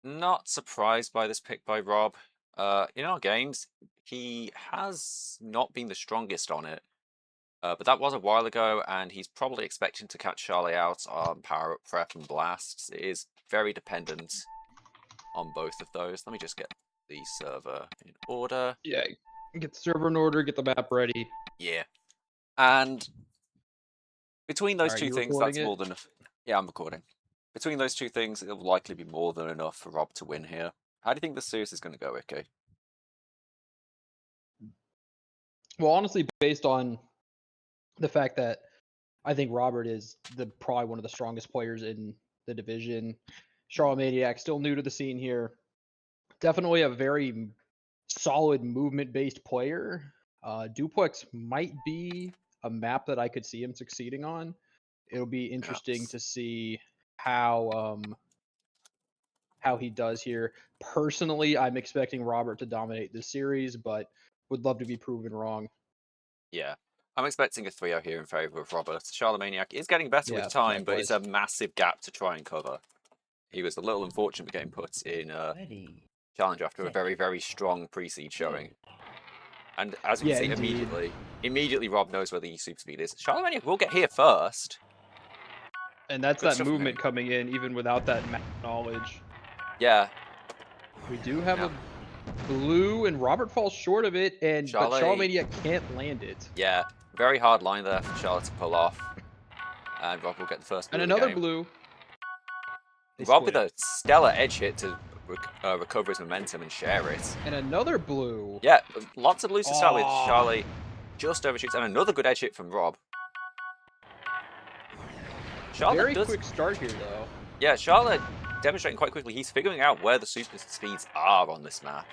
Not surprised by this pick by Rob. In our games, he has not been the strongest on it. But that was a while ago, and he's probably expecting to catch Charlie out on power up, prep, and blasts. It is very dependent on both of those. Let me just get the server in order. Yeah, get the server in order, get the map ready. Yeah. And between those All right, two you things, recording that's it? more than enough. Yeah, I'm recording. Between those two things, it'll likely be more than enough for Rob to win here. How do you think the series is going to go, Icky? Well, honestly, based on the fact that I think Robert is probably one of the strongest players in the division. Charlemaniac still new to the scene here. Definitely a very solid movement based player. Duplex might be a map that I could see him succeeding on. It'll be interesting Yes. to see how he does here. Personally, I'm expecting Robert to dominate this series, but would love to be proven wrong. Yeah. I'm expecting a 3-0 here in favour of Robert. Charlemaniac is getting better with Yeah, time, but it's likewise. a massive gap to try and cover. He was a little unfortunate getting put in Ready, challenge after a set, very, very strong pre-seed go. showing. And as we can Yeah, see, indeed. immediately Rob knows where the super speed is. Charlemaniac will get here first. And that's Good that stuff from him. movement coming in, even without that knowledge. Yeah, We do have now a blue, and Robert falls short of it, but Charlie, Charlemania can't land it. yeah, very hard line there for Charlotte to pull off. And Rob will get the first And blue of the another game. blue. They Rob split with it. a stellar edge hit to recover his momentum and share it. And another blue. Yeah, lots of blues to start with. Oh, Charlie just overshoots, and another good edge hit from Rob. Charlotte very does, quick start here, though. yeah, Charlotte demonstrating quite quickly. He's figuring out where the super speeds are on this map,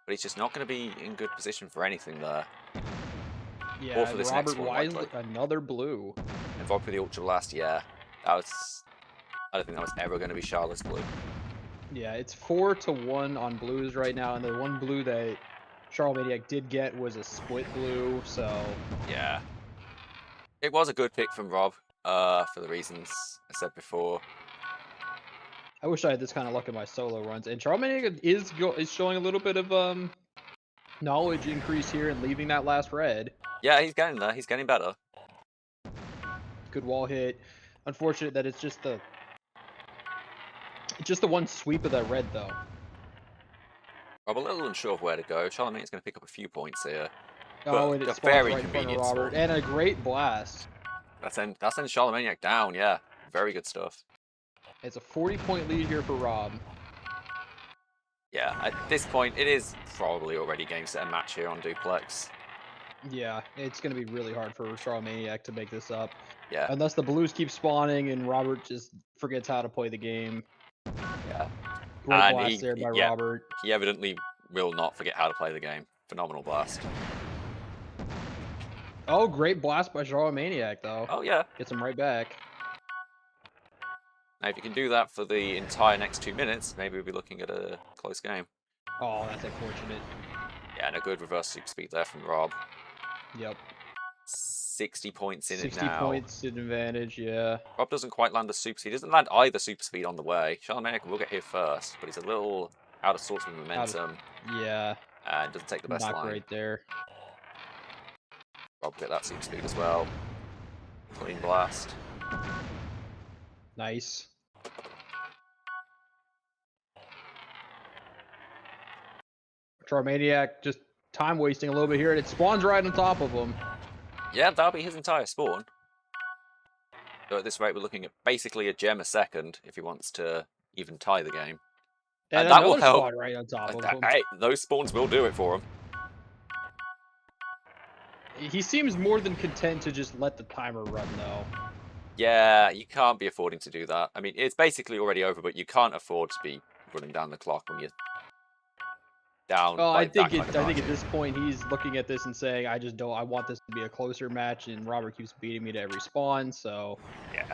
but he's just not going to be in good position for anything there. Yeah, Or for and this Robert next one, wisely, likely. another blue. And Rob for the Ultra Blast, yeah, that was. I don't think that was ever going to be Charlotte's blue. Yeah, it's 4-1 on blues right now, and the one blue that Charlemaniac did get was a split blue, so Yeah, it was a good pick from Rob. For the reasons I said before. I wish I had this kind of luck in my solo runs. And Charlemaniac is showing a little bit of knowledge increase here and leaving that last red. Yeah, he's getting there. He's getting better. Good wall hit. Unfortunate that it's just the one sweep of that red though. Rob a little unsure of where to go. Charlemagne's going to pick up a few points here. Oh, and But it a spawns very right in front of convenient Robert. spawn. And a great blast. That sends Charlemagnac down, yeah. Very good stuff. It's a 40-point lead here for Rob. Yeah, at this point, it is probably already game, set, and match here on Duplex. Yeah, it's going to be really hard for Charlemaniac to make this up. Yeah. Unless the blues keep spawning and Robert just forgets how to play the game. Yeah. Great And blast there by yeah, Robert. he evidently will not forget how to play the game. Phenomenal blast. Oh, great blast by Charlemaniac, though. Oh, yeah. Gets him right back. Now, if you can do that for the entire next 2 minutes, maybe we'll be looking at a close game. Oh, that's unfortunate. Yeah, and a good reverse super speed there from Rob. Yep. 60 points in it 60 now. points in advantage, yeah. Rob doesn't quite land the super speed. He doesn't land either super speed on the way. Charlemagnac will get here first, but he's a little out of sorts with momentum. Yeah. And doesn't take the best Not line. great there. Rob will get that super speed as well. Clean blast. Nice. Charlemaniac just time wasting a little bit here, and it spawns right on top of him. Yeah, that'll be his entire spawn. So at this rate, we're looking at basically a gem a second if he wants to even tie the game. And that will another help. spawn right on top of him. Hey, those spawns will do it for him. He seems more than content to just let the timer run, though. Yeah, you can't be affording to do that. I mean, it's basically already over, but you can't afford to be running down the clock when you're down Oh, by I think that kind of I think at margin. this point he's looking at this and saying, I want this to be a closer match, and Robert keeps beating me to every spawn, so Yeah.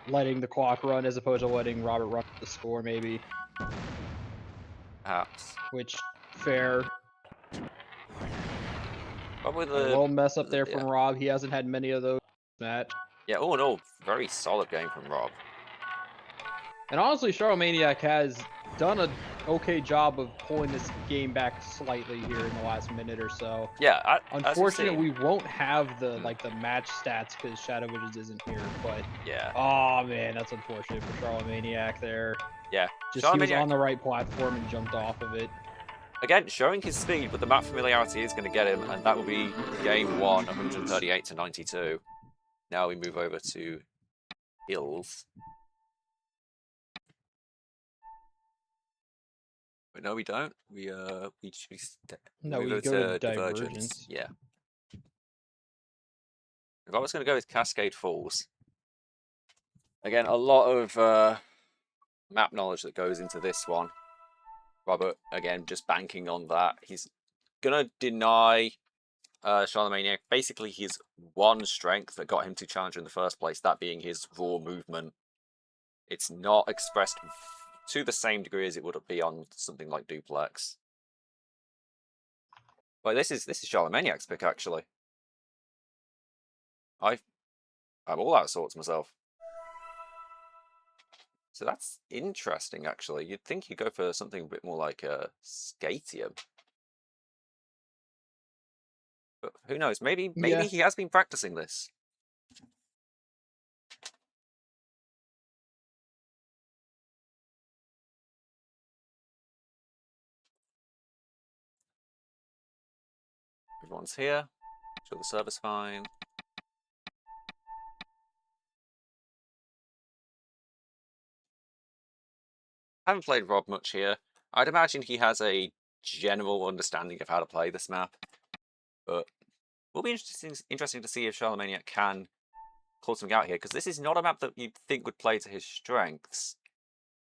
letting the clock run as opposed to letting Robert run the score, maybe. Perhaps. Which, fair. Probably A little mess up there from Rob. He hasn't had many of those match. Yeah, all in all, very solid game from Rob. And honestly, charlemaniac has done a okay job of pulling this game back slightly here in the last minute or so. Yeah, as we've Unfortunate, seen. we won't have Hmm, the match stats because Shadow Visions isn't here. But yeah, oh man, that's unfortunate for charlemaniac there. yeah. Just he was Charlemaniac, on the right platform and jumped off of it. again, showing his speed, but the map familiarity is going to get him, and that will be game one, 138 to 92. Now we move over to hills. But no, we don't. We No, move we over go to to divergence. divergence. Yeah. If I was going to go with Cascade Falls, again, a lot of map knowledge that goes into this one. Robert, again, just banking on that. He's going to deny Charlemagne basically his one strength that got him to challenge in the first place, that being his raw movement. It's not expressed to the same degree as it would be on something like Duplex. But this is Charlemagne's pick actually. I'm all out of sorts myself. So that's interesting actually. You'd think you'd go for something a bit more like a Scatium. But who knows? Maybe Yeah. he has been practicing this. Everyone's here. Sure the server's fine. Haven't played Rob much here. I'd imagine he has a general understanding of how to play this map. But will be interesting to see if charlemaniac can call something out here, because this is not a map that you'd think would play to his strengths.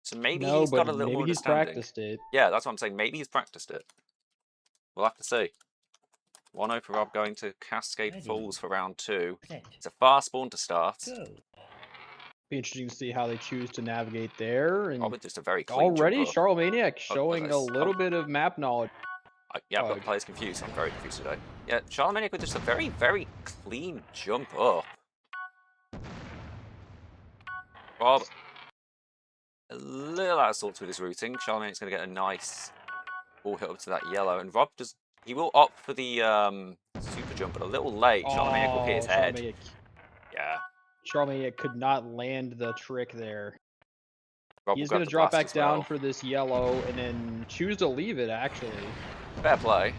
So maybe No, he's got but a little more maybe he's understanding. practiced it. Yeah, that's what I'm saying. Maybe he's practiced it. We'll have to see. 1-0 for Rob going to Cascade Falls for round 2. It's a fast spawn to start. Be interesting to see how they choose to navigate there. And Rob with just a very clean jump already, up. charlemaniac Oh, showing a little bit of map knowledge. Yeah, I've got the players confused. I'm very confused today. Yeah, charlemaniac with just a very, very clean jump up. Rob, a little out of sorts with his routing. Charlemagne's going to get a nice ball hit up to that yellow, and Rob just he will opt for the super jump, but a little late. Charlemagnec will hit his head. Yeah. Charlemaniac could not land the trick there. Rob will He's grab going to the drop blast back as down well. for this yellow and then choose to leave it, actually. Fair play.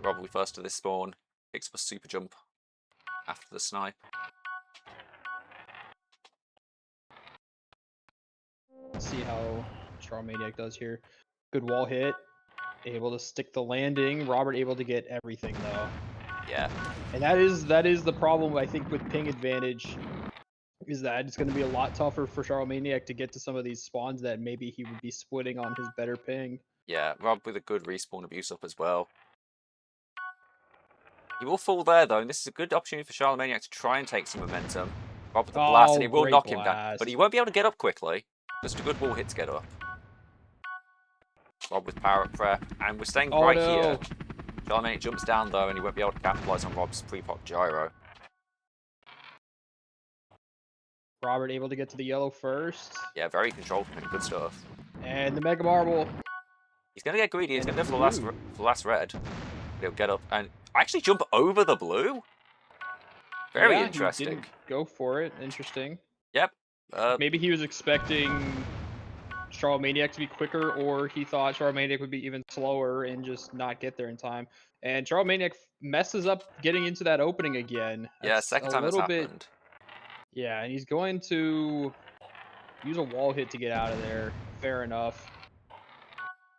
Rob will be first to this spawn. Picks up a super jump after the snipe. Let's see how charlemaniac does here. Good wall hit. Able to stick the landing. Robert able to get everything, though. Yeah. And that is the problem, I think, with ping advantage, is that it's going to be a lot tougher for charlemaniac to get to some of these spawns that maybe he would be splitting on his better ping. Yeah, Rob with a good respawn abuse up as well. He will fall there, though, and this is a good opportunity for charlemaniac to try and take some momentum. Rob with the blast, and it will great knock him down. blast. But he won't be able to get up quickly. Just a good wall hit to get up. Rob with power up prep, and we're staying right here. Charlemaniac jumps down, though, and he won't be able to capitalize on Rob's pre-pop gyro. Robert able to get to the yellow first. Yeah, very controlled from him. Good stuff. And the Mega Marble. He's going to get greedy. He's going to go for the last red. He'll get up and actually jump over the blue. Very interesting. He didn't go for it. Interesting. Yep. Maybe he was expecting charlemaniac to be quicker, or he thought charlemaniac would be even slower and just not get there in time. And charlemaniac messes up getting into that opening again. Yeah, second time that's happened. Yeah, and he's going to use a wall hit to get out of there. Fair enough.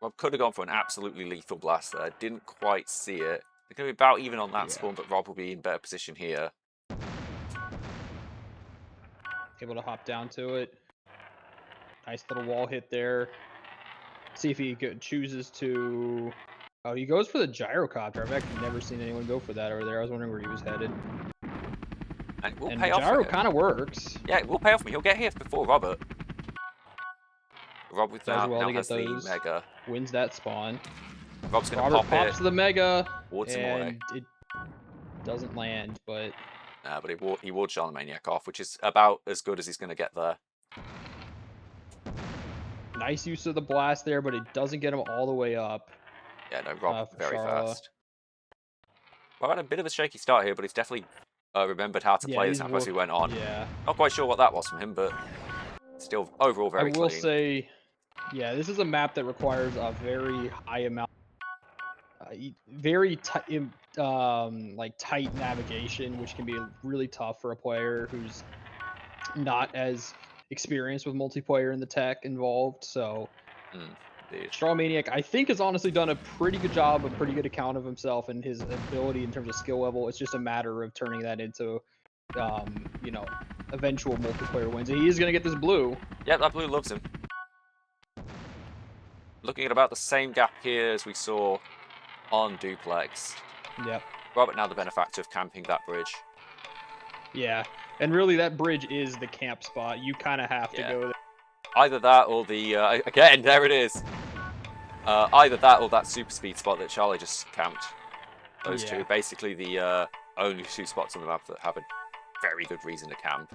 Rob could have gone for an absolutely lethal blast there. Didn't quite see it. They're going to be about even on that spawn, but Rob will be in better position here. Able to hop down to it. Nice little wall hit there. See if he chooses to... Oh, he goes for the gyrocopter. I've actually never seen anyone go for that over there. I was wondering where he was headed. And it will pay off. Gyro kind of works. Yeah, it will pay off for him. He'll get here before Robert. Rob with that well now to has get the Mega. Wins that spawn. Rob's going to pop pops the Mega. Wards him away. It doesn't land, but... But he wards charlemaniac off, which is about as good as he's going to get there. Nice use of the blast there, but it doesn't get him all the way up Yeah, no, Rob for very Charla. fast. Well, had a bit of a shaky start here, but he's definitely remembered how to Yeah, play this he's map as work. we went on. Yeah, Not quite sure what that was from him, but still overall I very will clean. say, yeah, this is a map that requires a very high amount, very like tight navigation, which can be really tough for a player who's not as experienced with multiplayer and the tech involved. So Indeed. Charlemaniac, I think, has honestly done a pretty good job, a pretty good account of himself and his ability in terms of skill level. It's just a matter of turning that into, you know, eventual multiplayer wins. And he is going to get this blue. Yeah, that blue loves him. Looking at about the same gap here as we saw on Duplex. Yep. Robert now the benefactor of camping that bridge. Yeah. And really, that bridge is the camp spot. You kind of have to go there. Either that or the, again, there it is. Either that or that super speed spot that Charlie just camped. Those two, basically the only two spots on the map that have a very good reason to camp.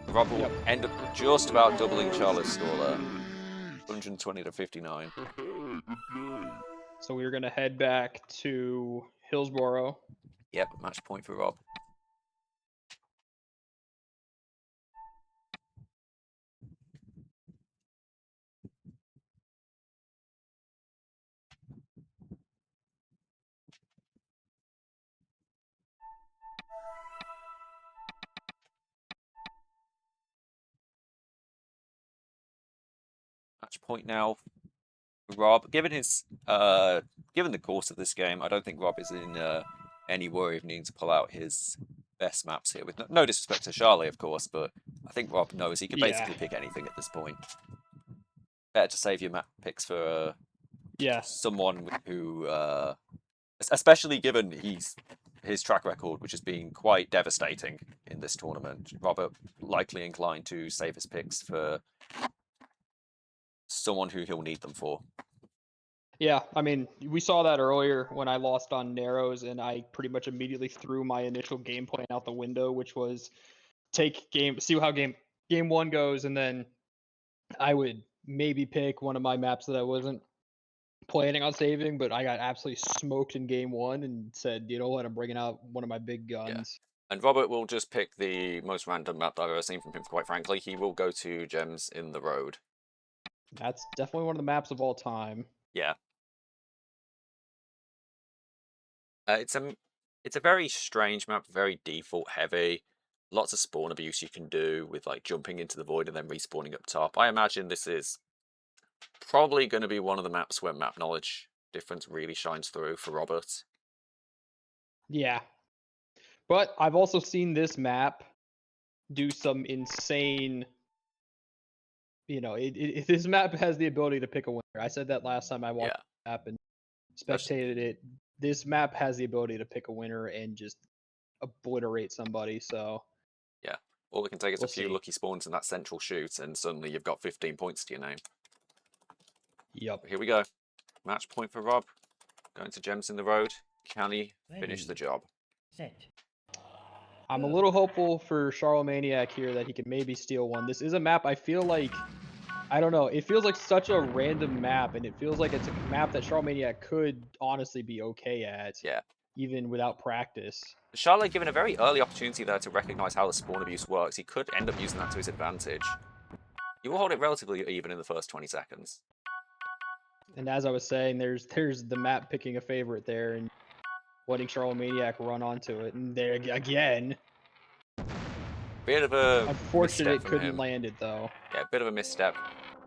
Rob will end up just about doubling Charlie's score there. 120 to 59. So we're going to head back to Hillsboro. Yep, match point for Rob. Match point now for Rob. Given his given the course of this game, I don't think Rob is in any worry of needing to pull out his best maps here. With no disrespect to Charlie, of course, but I think Rob knows he can basically pick anything at this point. Better to save your map picks for someone who, especially given his track record, which has been quite devastating in this tournament. Robert likely inclined to save his picks for someone who he'll need them for. Yeah, I mean, we saw that earlier when I lost on Narrows, and I pretty much immediately threw my initial game plan out the window, which was see how game one goes, and then I would maybe pick one of my maps that I wasn't planning on saving, but I got absolutely smoked in game one and said, you know what, I'm bringing out one of my big guns. And Robert will just pick the most random map that I've ever seen from him, quite frankly. He will go to Gems in the Road. That's definitely one of the maps of all time. Yeah. It's a very strange map, very default heavy. Lots of spawn abuse you can do with like jumping into the void and then respawning up top. I imagine this is probably going to be one of the maps where map knowledge difference really shines through for Robert. Yeah. But I've also seen this map do some insane, this map has the ability to pick a winner. I said that last time I watched the map and spectated it. This map has the ability to pick a winner and just obliterate somebody, so yeah. All it can take is a few lucky spawns in that central shoot, and suddenly you've got 15 points to your name. Yep. Here we go. Match point for Rob. Going to Gems in the Road. Can he finish the job? Set. I'm a little hopeful for charlemaniac here that he can maybe steal one. This is a map I feel like, I don't know, it feels like such a random map, and it feels like it's a map that charlemaniac could honestly be okay at. Yeah. Even without practice. Charlotte given a very early opportunity there to recognize how the spawn abuse works. He could end up using that to his advantage. He will hold it relatively even in the first 20 seconds. And as I was saying, there's the map picking a favorite there and letting charlemaniac run onto it. And there again. Bit of a unfortunate couldn't land it though. Yeah, a bit of a misstep.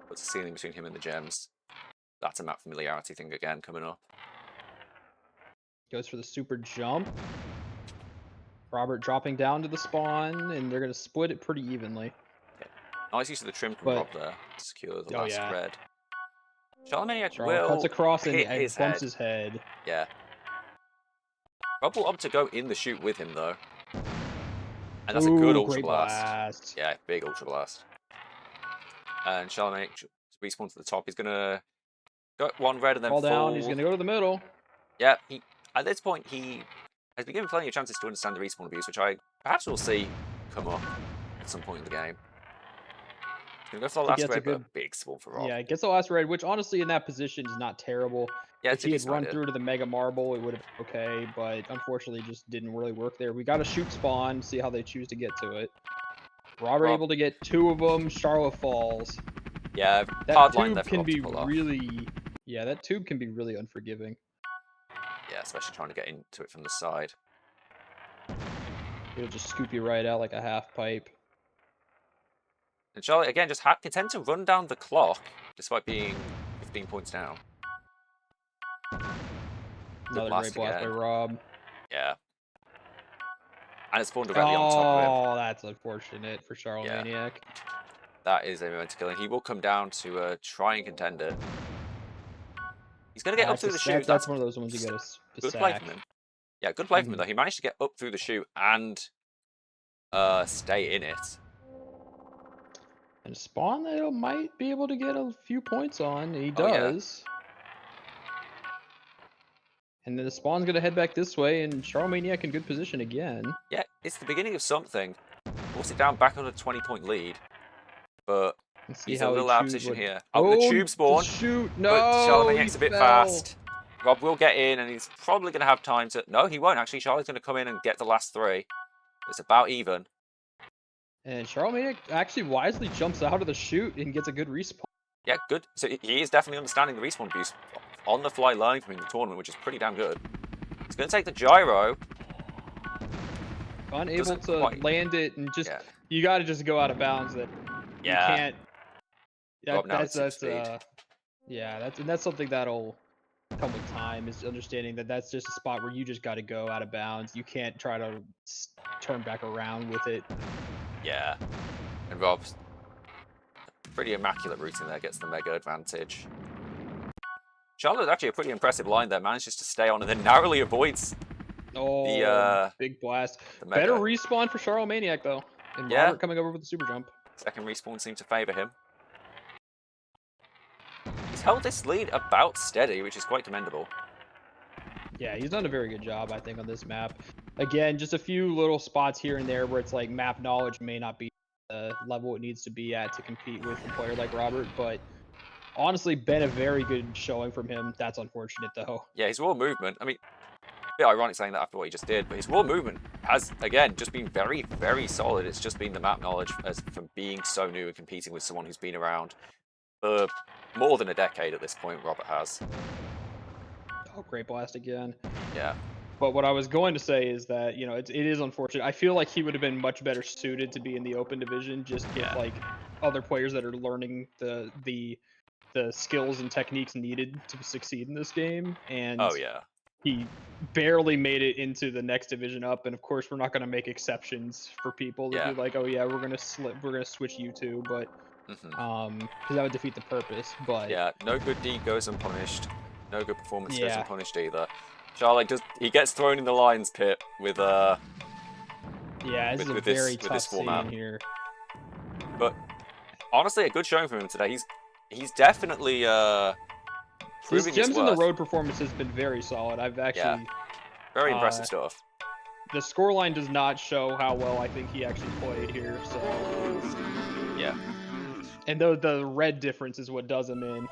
Puts a ceiling between him and the Gems. That's a map familiarity thing again coming up. Goes for the super jump. Robert dropping down to the spawn, and they're going to split it pretty evenly. Yeah. Nice use of the trim from Rob there to secure the last red. Charlemaniac will cuts across and his bumps his head. Yeah. Rob will opt to go in the shoot with him though. And that's a good Ultra Blast. Yeah, big Ultra Blast. And Charlemaniac respawns to the top. He's going to go one red and then fall down. He's going to go to the middle. Yeah, at this point, he has been given plenty of chances to understand the respawn abuse, which I perhaps will see come up at some point in the game. Gonna go for the He last gets a red, but good, a big spawn for Rob. yeah, gets the last red, which honestly in that position is not terrible. Yeah, If it's a he had decent run idea. through to the Mega Marble, it would have been okay, but unfortunately just didn't really work there. We got a shoot spawn, see how they choose to get to it. Robert Rob, able to get 2 of them, Charlotte falls. yeah, That hard line tube there for can Rob to be pull off. really, yeah, that tube can be really unforgiving. Yeah, especially trying to get into it from the side. It'll just scoop you right out like a half pipe. And Charlotte, again, just can tend to run down the clock, despite being 15 points down. Good Another great blast blast by again. Rob. Yeah. And it spawned directly on top of him. Oh, that's unfortunate for Yeah, charlemaniac. that is a moment to kill. And he will come down to try and contend it. He's going to get up through the chute. That's one of those ones you gotta good play sack. from him. Yeah, good play from him, though. He managed to get up through the chute and stay in it. And spawn that might be able to get a few points on. He Oh, yeah. does. And then the spawn's gonna head back this way, and charlemaniac in good position again. Yeah, it's the beginning of something. Force it down back on a 20-point lead. But Let's see he's a how he little out of chooses position what. here. Oh, the tube spawn. shoot! But No, he Charlemaniac's a bit fell. fast. Rob will get in, and he's probably going to have time to... No, he won't, actually. Charlie's going to come in and get the last 3. It's about even. And charlemaniac actually wisely jumps out of the chute and gets a good respawn. Yeah, good. So he is definitely understanding the respawn abuse on the fly learning from him in the tournament, which is pretty damn good. He's going to take the gyro. Unable to land it, and just you got to just go out of bounds. That you can't. Rob now at 6 speed. Yeah, that's something that'll come with time. Is understanding that that's just a spot where you just got to go out of bounds. You can't try to turn back around with it. Yeah, and Rob's pretty immaculate routing there, gets the mega advantage. Charlotte actually a pretty impressive line there, manages to stay on and then narrowly avoids the big blast. the Better respawn for charlemaniac though, and Robert coming over with the super jump. Second respawn seemed to favour him. He's held this lead about steady, which is quite commendable. Yeah, he's done a very good job, I think, on this map. Again, just a few little spots here and there where it's like map knowledge may not be the level it needs to be at to compete with a player like Robert, but honestly, been a very good showing from him. That's unfortunate, though. Yeah, his raw movement, I mean, a bit ironic saying that after what he just did, but his raw movement has, again, just been very, very solid. It's just been the map knowledge from being so new and competing with someone who's been around for more than a decade at this point, Robert has. Oh, great blast again. Yeah. But what I was going to say is that, you know, it is unfortunate. I feel like he would have been much better suited to be in the open division, just with like other players that are learning the skills and techniques needed to succeed in this game. And he barely made it into the next division up. And of course, we're not going to make exceptions for people to be like, oh yeah, we're going to switch you two, but because that would defeat the purpose. But yeah, no good deed goes unpunished. No good performance goes unpunished either. Charlie he gets thrown in the Lions pit with this is a very tough scene here. But honestly, a good showing from him today. He's definitely his proving gems in the road performance has been very solid. I've actually very impressive stuff. The scoreline does not show how well I think he actually played here. So yeah, and the red difference is what does him in.